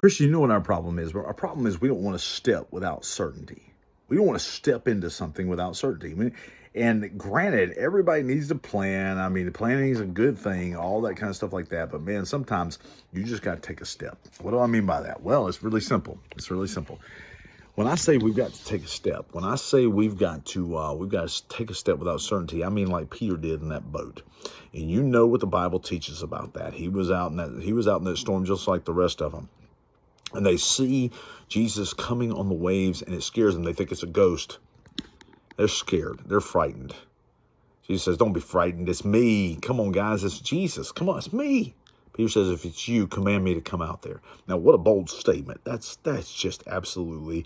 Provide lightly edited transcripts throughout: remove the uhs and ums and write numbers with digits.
Christian, you know what our problem is? Our problem is we don't want to step without certainty. We don't want to step into something without certainty. And granted, everybody needs to plan. I mean, planning is a good thing, all that kind of stuff like that. But man, sometimes you just got to take a step. What do I mean by that? Well, it's really simple. It's really simple. When I say we've got to take a step, when I say we've got to take a step without certainty, I mean like Peter did in that boat. And you know what the Bible teaches about that. He was out in that storm just like the rest of them. And they see Jesus coming on the waves, and it scares them. They think it's a ghost. They're scared. They're frightened. Jesus says, "Don't be frightened. It's me. Come on, guys. It's Jesus. Come on, it's me." Peter says, "If it's you, command me to come out there." Now, what a bold statement. That's just absolutely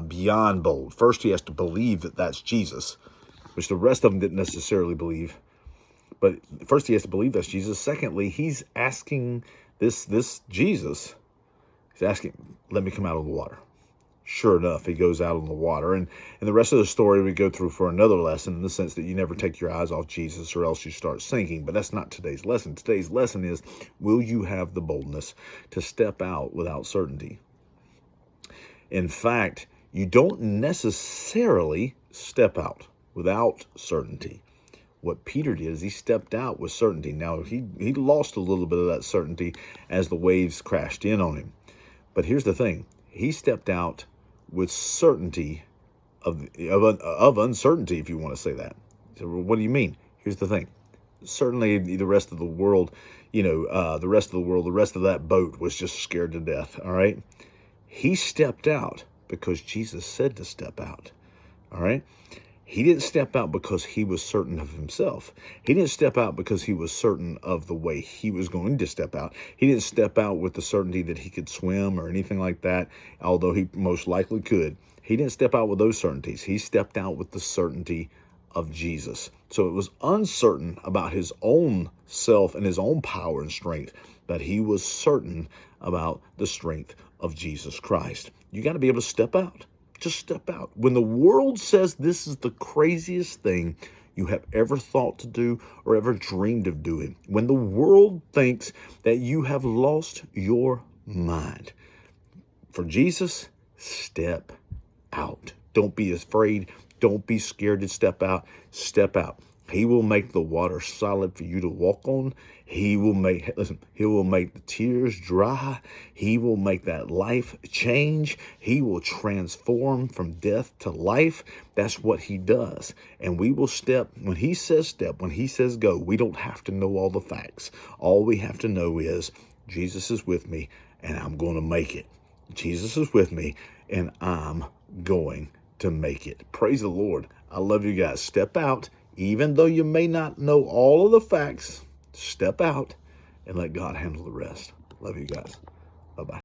beyond bold. First, he has to believe that that's Jesus, which the rest of them didn't necessarily believe. But first, he has to believe that's Jesus. Secondly, he's asking this Jesus. He's asking, "Let me come out of the water." Sure enough, he goes out on the water. And the rest of the story we go through for another lesson, in the sense that you never take your eyes off Jesus or else you start sinking. But that's not today's lesson. Today's lesson is, will you have the boldness to step out without certainty? In fact, you don't necessarily step out without certainty. What Peter did is he stepped out with certainty. Now, he lost a little bit of that certainty as the waves crashed in on him. But here's the thing. He stepped out with certainty of uncertainty, if you want to say that. So what do you mean? Here's the thing. Certainly the rest of the world, the rest of that boat was just scared to death, all right? He stepped out because Jesus said to step out, all right? He didn't step out because he was certain of himself. He didn't step out because he was certain of the way he was going to step out. He didn't step out with the certainty that he could swim or anything like that, although he most likely could. He didn't step out with those certainties. He stepped out with the certainty of Jesus. So it was uncertain about his own self and his own power and strength, but he was certain about the strength of Jesus Christ. You got to be able to step out. Just step out. When the world says this is the craziest thing you have ever thought to do or ever dreamed of doing, when the world thinks that you have lost your mind, for Jesus, step out. Don't be afraid. Don't be scared to step out. Step out. He will make the water solid for you to walk on. He will make the tears dry. He will make that life change. He will transform from death to life. That's what he does. And we will step, when he says step, when he says go, we don't have to know all the facts. All we have to know is Jesus is with me and I'm going to make it. Jesus is with me and I'm going to make it. Praise the Lord. I love you guys. Step out. Even though you may not know all of the facts, step out and let God handle the rest. Love you guys. Bye-bye.